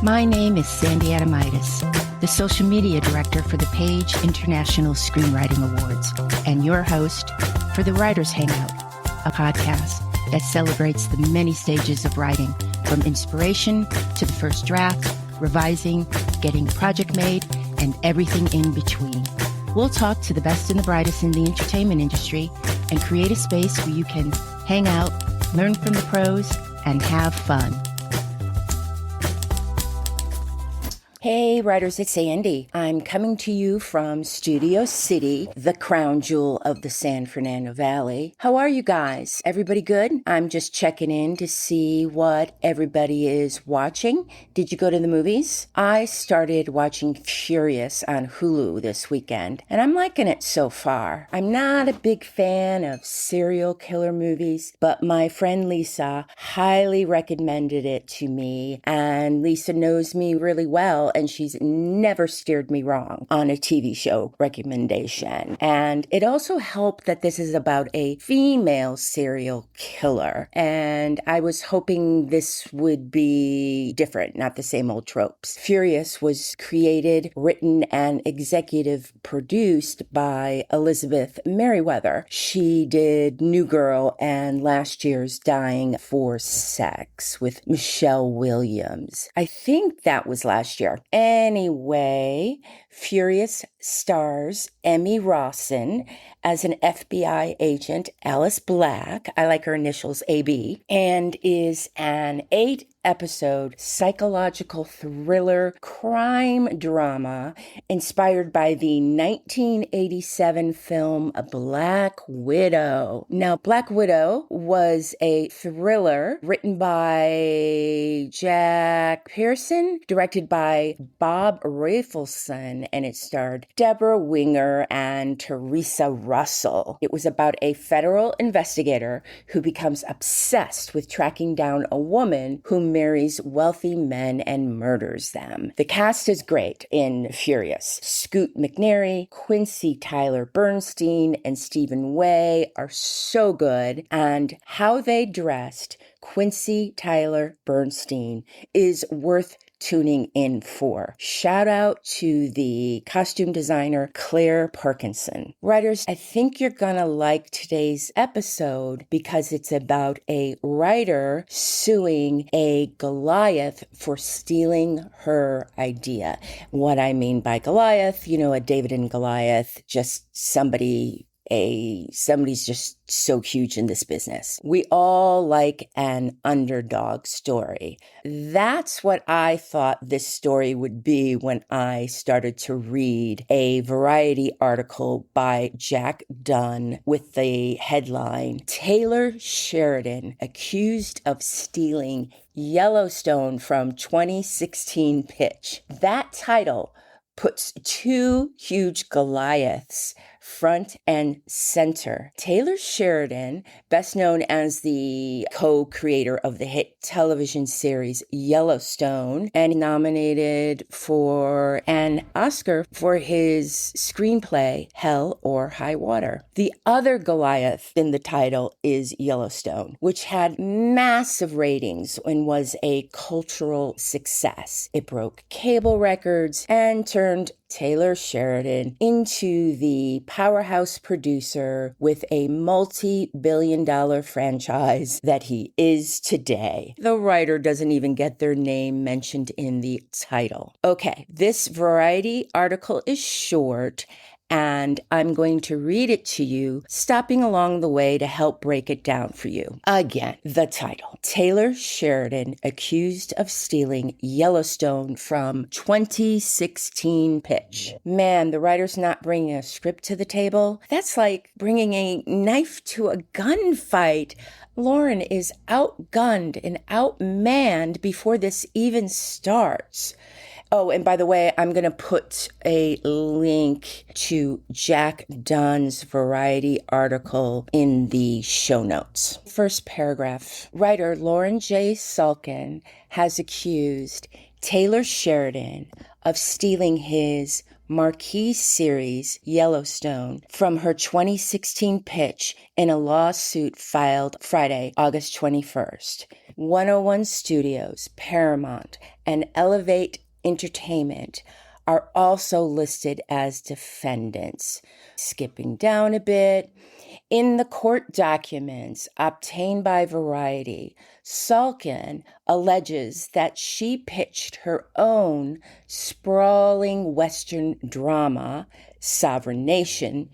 My name is Sandy Adamitis, the social media director for the Page International Screenwriting Awards, and your host for the Writers Hangout, a podcast that celebrates the many stages of writing, from inspiration to the first draft, revising, getting a project made, and everything in between. We'll talk to the best and the brightest in the entertainment industry and create a space where you can hang out, learn from the pros, and have fun. Hey writers, it's Sandy. I'm coming to you from Studio City, the crown jewel of the San Fernando Valley. How are you guys? Everybody good? I'm just checking in to see what everybody is watching. Did you go to the movies? I started watching Furious on Hulu this weekend, and I'm liking it so far. I'm not a big fan of serial killer movies, but my friend Lisa highly recommended it to me, and Lisa knows me really well, and she's never steered me wrong on a TV show recommendation. And it also helped that this is about a female serial killer. And I was hoping this would be different, not the same old tropes. Furious was created, written, and executive produced by Elizabeth Merriweather. She did New Girl and last year's Dying for Sex with Michelle Williams. I think that was last year. Anyway, Furious stars Emmy Rawson as an FBI agent, Alice Black, I like her initials AB, and is an 8-episode psychological thriller crime drama inspired by the 1987 film Black Widow. Now, Black Widow was a thriller written by Jack Pearson, directed by Bob Rafelson, and it starred Deborah Winger and Teresa Russell. It was about a federal investigator who becomes obsessed with tracking down a woman who marries wealthy men and murders them. The cast is great in Furious. Scoot McNairy, Quincy Tyler Bernstein, and Stephen Way are so good, and how they dressed Quincy Tyler Bernstein is worth tuning in for. Shout out to the costume designer Claire Parkinson. Writers, I think you're gonna like today's episode because it's about a writer suing a Goliath for stealing her idea. What I mean by Goliath, a David and Goliath, just somebody's just so huge in this business. We all like an underdog story. That's what I thought this story would be when I started to read a Variety article by Jack Dunn with the headline, Taylor Sheridan accused of stealing Yellowstone from 2016 pitch. That title puts two huge Goliaths front and center. Taylor Sheridan, best known as the co-creator of the hit television series Yellowstone, and nominated for an Oscar for his screenplay Hell or High Water. The other Goliath in the title is Yellowstone, which had massive ratings and was a cultural success. It broke cable records and turned Taylor Sheridan into the powerhouse producer with a multi-billion-dollar franchise that he is today. The writer doesn't even get their name mentioned in the title. Okay, this Variety article is short, and I'm going to read it to you, stopping along the way to help break it down for you. Again, the title. Taylor Sheridan accused of stealing Yellowstone from 2016 pitch. Man, the writer's not bringing a script to the table. That's like bringing a knife to a gunfight. Lauren is outgunned and outmanned before this even starts. Oh, and by the way, I'm going to put a link to Jack Dunn's Variety article in the show notes. First paragraph. Writer Lauren J. Salkin has accused Taylor Sheridan of stealing his marquee series, Yellowstone, from her 2016 pitch in a lawsuit filed Friday, August 21st. 101 Studios, Paramount, and Elevate Entertainment are also listed as defendants. Skipping down a bit, in the court documents obtained by Variety, Salkin alleges that she pitched her own sprawling Western drama, Sovereign Nation,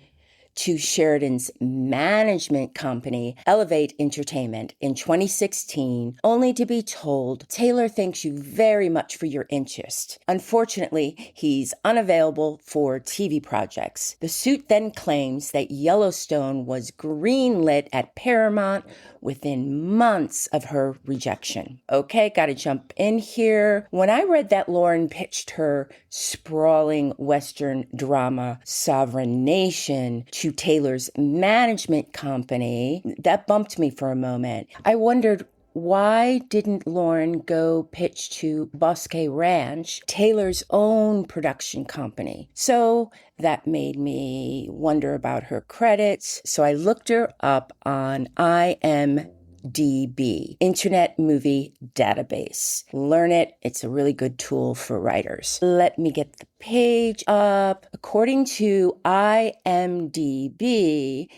to Sheridan's management company, Elevate Entertainment, in 2016, only to be told, Taylor thanks you very much for your interest. Unfortunately, he's unavailable for TV projects. The suit then claims that Yellowstone was greenlit at Paramount within months of her rejection. Okay, gotta jump in here. When I read that Lauren pitched her sprawling Western drama, Sovereign Nation, to Taylor's management company, that bumped me for a moment. I wondered, why didn't Lauren go pitch to Bosque Ranch, Taylor's own production company? So that made me wonder about her credits. So I looked her up on IMDb, Internet Movie Database. Learn it. It's a really good tool for writers. Let me get the page up. According to IMDb,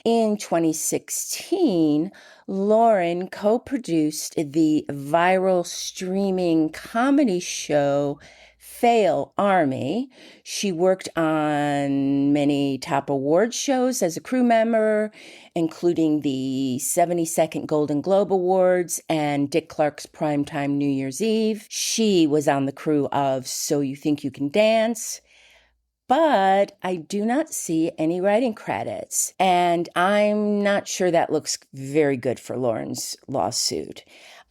in 2016, Lauren co-produced the viral streaming comedy show Fail Army. She worked on many top award shows as a crew member, including the 72nd Golden Globe Awards and Dick Clark's Primetime New Year's Eve. She was on the crew of So You Think You Can Dance, but I do not see any writing credits, and I'm not sure that looks very good for Lauren's lawsuit.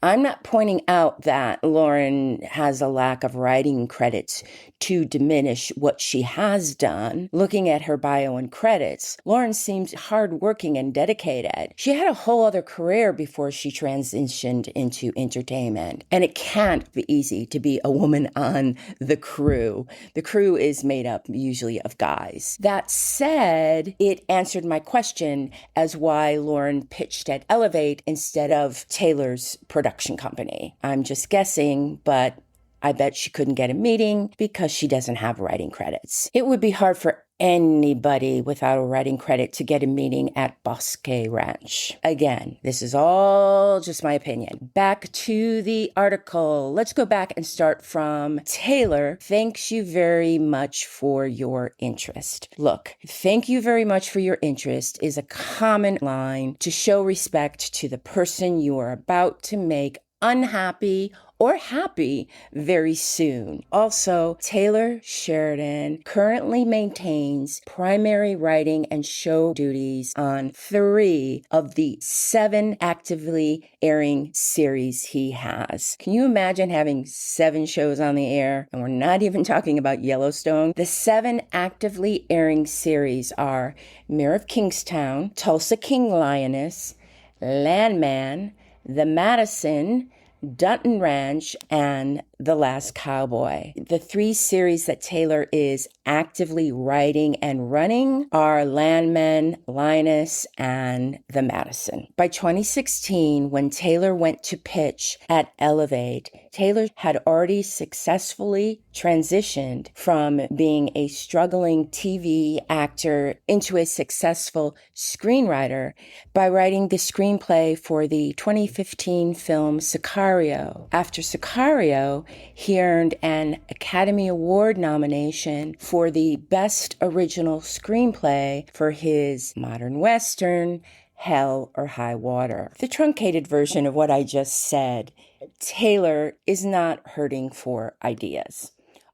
I'm not pointing out that Lauren has a lack of writing credits to diminish what she has done. Looking at her bio and credits, Lauren seems hardworking and dedicated. She had a whole other career before she transitioned into entertainment, and it can't be easy to be a woman on the crew. The crew is made up usually of guys. That said, it answered my question as why Lauren pitched at Elevate instead of Taylor's production company. I'm just guessing, but I bet she couldn't get a meeting because she doesn't have writing credits. It would be hard for anybody without a writing credit to get a meeting at Bosque Ranch. Again, this is all just my opinion. Back to the article. Let's go back and start from Taylor. Thanks you very much for your interest. Look, thank you very much for your interest is a common line to show respect to the person you are about to make unhappy or happy very soon. Also, Taylor Sheridan currently maintains primary writing and show duties on 3 of the 7 actively airing series he has. Can you imagine having 7 shows on the air? And we're not even talking about Yellowstone. The 7 actively airing series are Mayor of Kingstown, Tulsa King Lioness, Landman, The Madison, Dutton Ranch, and The Last Cowboy. The 3 series that Taylor is actively writing and running are Landman, Lioness, and The Madison. By 2016, when Taylor went to pitch at Elevate, Taylor had already successfully transitioned from being a struggling TV actor into a successful screenwriter by writing the screenplay for the 2015 film Sicario. After Sicario, he earned an Academy Award nomination for the Best Original Screenplay for his modern Western, Hell or High Water. The truncated version of what I just said, Taylor is not hurting for ideas.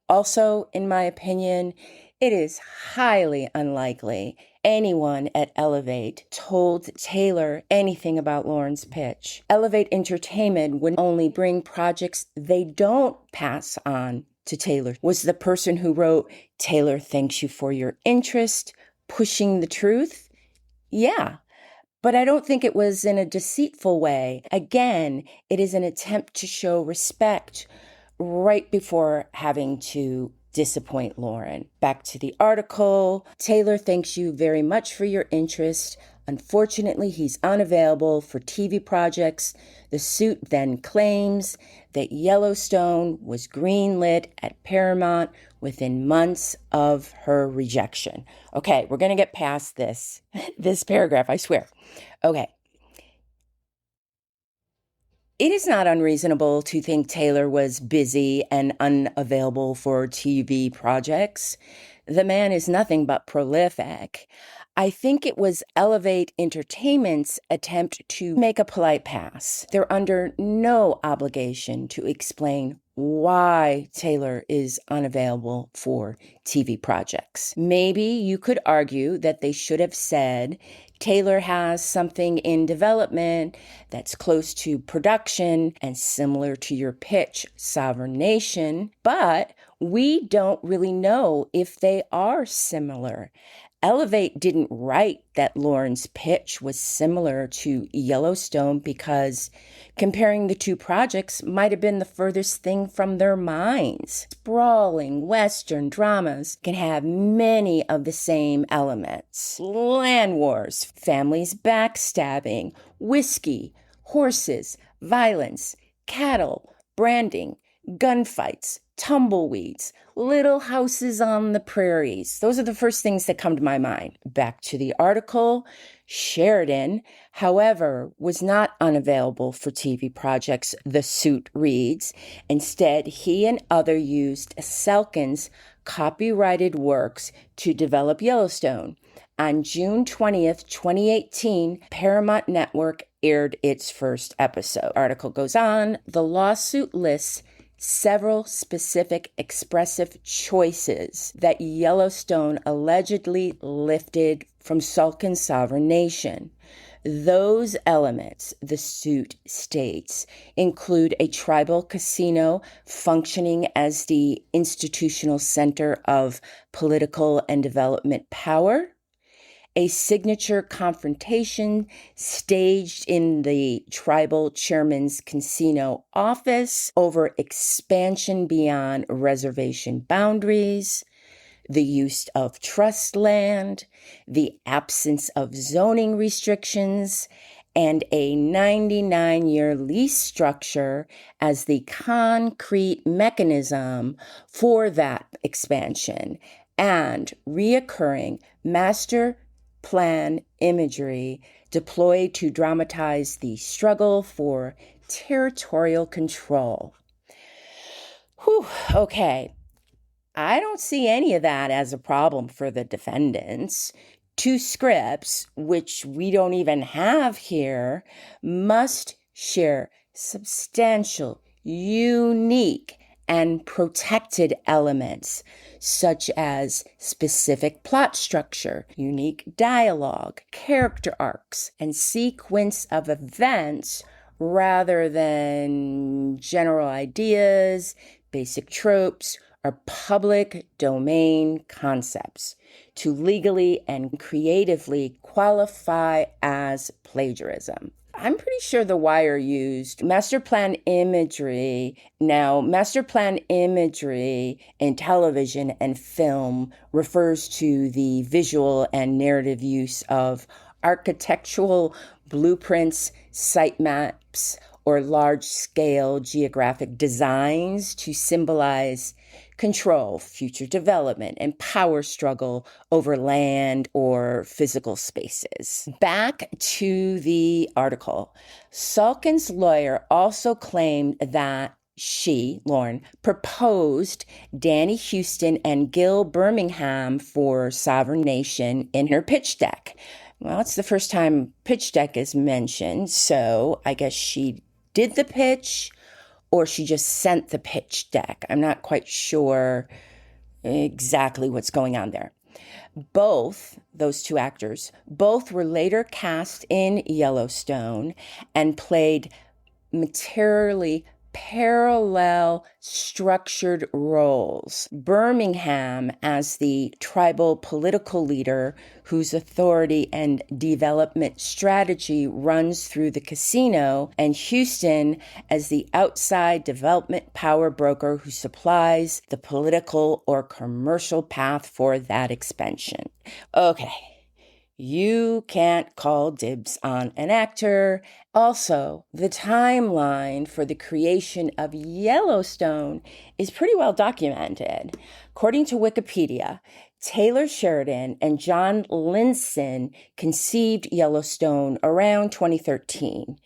Also, in my opinion, it is highly unlikely anyone at Elevate told Taylor anything about Lauren's pitch. Elevate Entertainment would only bring projects they don't pass on to Taylor. Was the person who wrote, Taylor thanks you for your interest, pushing the truth? Yeah. But I don't think it was in a deceitful way. Again, it is an attempt to show respect right before having to disappoint Lauren. Back to the article. Taylor thanks you very much for your interest. Unfortunately, he's unavailable for TV projects. The suit then claims that Yellowstone was greenlit at Paramount within months of her rejection. Okay, we're going to get past this paragraph, I swear. Okay. It is not unreasonable to think Taylor was busy and unavailable for TV projects. The man is nothing but prolific. I think it was Elevate Entertainment's attempt to make a polite pass. They're under no obligation to explain why Taylor is unavailable for TV projects. Maybe you could argue that they should have said, Taylor has something in development that's close to production and similar to your pitch, Sovereign Nation, but we don't really know if they are similar. Elevate didn't write that Lauren's pitch was similar to Yellowstone because comparing the two projects might have been the furthest thing from their minds. Sprawling Western dramas can have many of the same elements. Land wars, families backstabbing, whiskey, horses, violence, cattle, branding, gunfights, tumbleweeds, little houses on the prairies. Those are the first things that come to my mind. Back to the article. Sheridan, however, was not unavailable for TV projects, the suit reads. Instead, he and others used Salkin's copyrighted works to develop Yellowstone. On June 20th, 2018, Paramount Network aired its first episode. The article goes on. The lawsuit lists several specific expressive choices that Yellowstone allegedly lifted from Salkin's Sovereign Nation. Those elements, the suit states, include a tribal casino functioning as the institutional center of political and development power, a signature confrontation staged in the tribal chairman's casino office over expansion beyond reservation boundaries, the use of trust land, the absence of zoning restrictions, and a 99-year lease structure as the concrete mechanism for that expansion, and reoccurring master plan imagery deployed to dramatize the struggle for territorial control. Whew, okay. I don't see any of that as a problem for the defendants. Two scripts, which we don't even have here, must share substantial, unique, and protected elements, such as specific plot structure, unique dialogue, character arcs, and sequence of events rather than general ideas, basic tropes, or public domain concepts to legally and creatively qualify as plagiarism. I'm pretty sure The Wire used master plan imagery. Now, master plan imagery in television and film refers to the visual and narrative use of architectural blueprints, site maps, or large-scale geographic designs to symbolize control, future development, and power struggle over land or physical spaces. Back to the article. Salkin's lawyer also claimed that she, Lauren, proposed Danny Houston and Gil Birmingham for Sovereign Nation in her pitch deck. Well, it's the first time pitch deck is mentioned, so I guess she did the pitch or she just sent the pitch deck. I'm not quite sure exactly what's going on there. Both, those two actors, both were later cast in Yellowstone and played materially parallel structured roles. Birmingham as the tribal political leader whose authority and development strategy runs through the casino, and Houston as the outside development power broker who supplies the political or commercial path for that expansion. Okay. You can't call dibs on an actor. Also, the timeline for the creation of Yellowstone is pretty well documented. According to Wikipedia, Taylor Sheridan and John Linson conceived Yellowstone around 2013.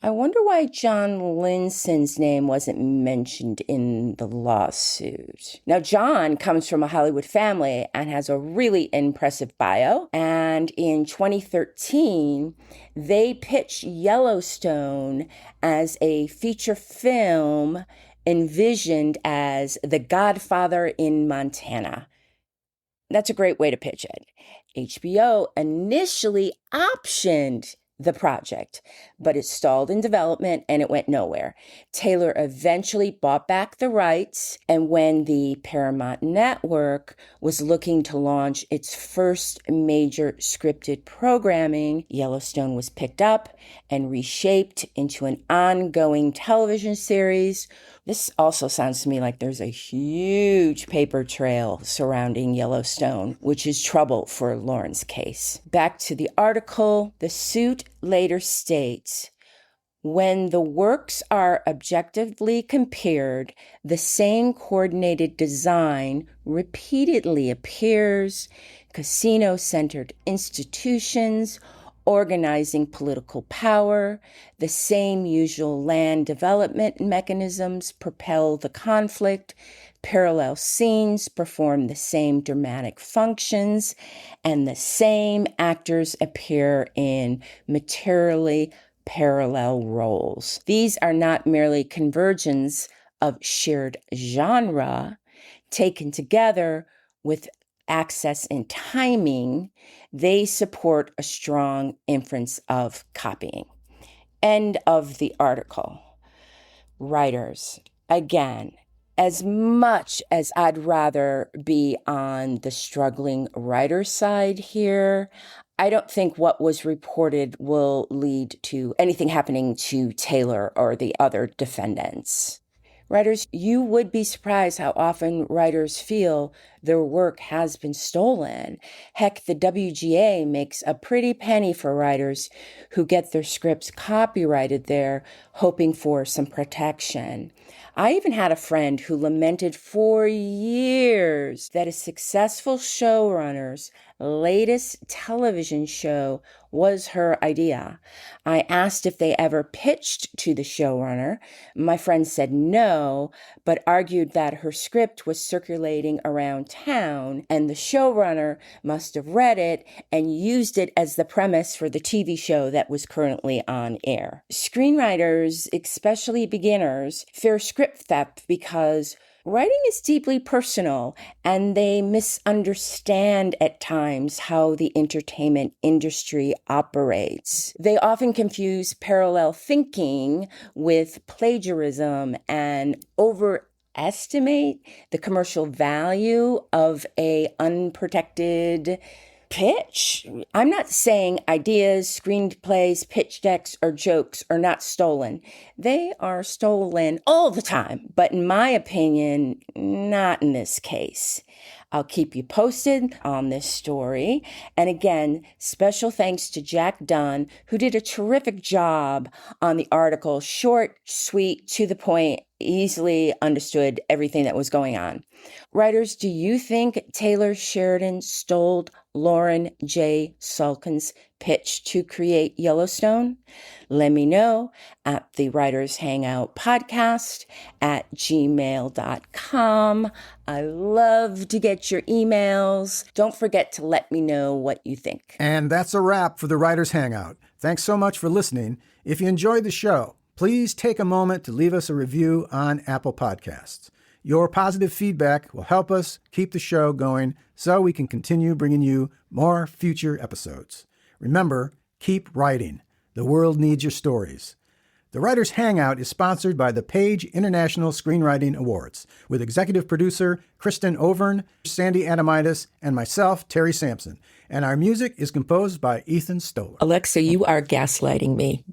I wonder why John Linson's name wasn't mentioned in the lawsuit. Now, John comes from a Hollywood family and has a really impressive bio. And in 2013, they pitched Yellowstone as a feature film envisioned as The Godfather in Montana. That's a great way to pitch it. HBO initially optioned the project, but it stalled in development and it went nowhere. Taylor eventually bought back the rights, and when the Paramount Network was looking to launch its first major scripted programming, Yellowstone was picked up and reshaped into an ongoing television series. This also sounds to me like there's a huge paper trail surrounding Yellowstone, which is trouble for Lauren's case. Back to the article, the suit later states, when the works are objectively compared, the same coordinated design repeatedly appears, casino-centered institutions, organizing political power, the same usual land development mechanisms propel the conflict, parallel scenes perform the same dramatic functions, and the same actors appear in materially parallel roles. These are not merely conversions of shared genre. Taken together with access and timing, they support a strong inference of copying. End of the article. Writers, again, as much as I'd rather be on the struggling writer side here, I don't think what was reported will lead to anything happening to Taylor or the other defendants. Writers, you would be surprised how often writers feel their work has been stolen. Heck, the WGA makes a pretty penny for writers who get their scripts copyrighted there, hoping for some protection. I even had a friend who lamented for years that a successful showrunner's latest television show was her idea. I asked if they ever pitched to the showrunner. My friend said no, but argued that her script was circulating around town and the showrunner must have read it and used it as the premise for the TV show that was currently on air. Screenwriters, especially beginners, fear script theft because writing is deeply personal, and they misunderstand at times how the entertainment industry operates. They often confuse parallel thinking with plagiarism and overestimate the commercial value of an unprotected pitch. I'm not saying ideas, screenplays, pitch decks, or jokes are not stolen. They are stolen all the time, but in my opinion, not in this case. I'll keep you posted on this story. And again, special thanks to Jack Dunn, who did a terrific job on the article. Short, sweet, to the point, easily understood everything that was going on. Writers, do you think Taylor Sheridan stole Lauren J. Salkin's pitch to create Yellowstone? Let me know at the Writers Hangout podcast at gmail.com. I love to get your emails. Don't forget to let me know what you think. And that's a wrap for the Writers Hangout. Thanks so much for listening. If you enjoyed the show, please take a moment to leave us a review on Apple Podcasts. Your positive feedback will help us keep the show going so we can continue bringing you more future episodes. Remember, keep writing. The world needs your stories. The Writers Hangout is sponsored by the Page International Screenwriting Awards with executive producer Kristen Overn, Sandy Adamitis, and myself, Terry Sampson. And our music is composed by Ethan Stoller. Alexa, you are gaslighting me.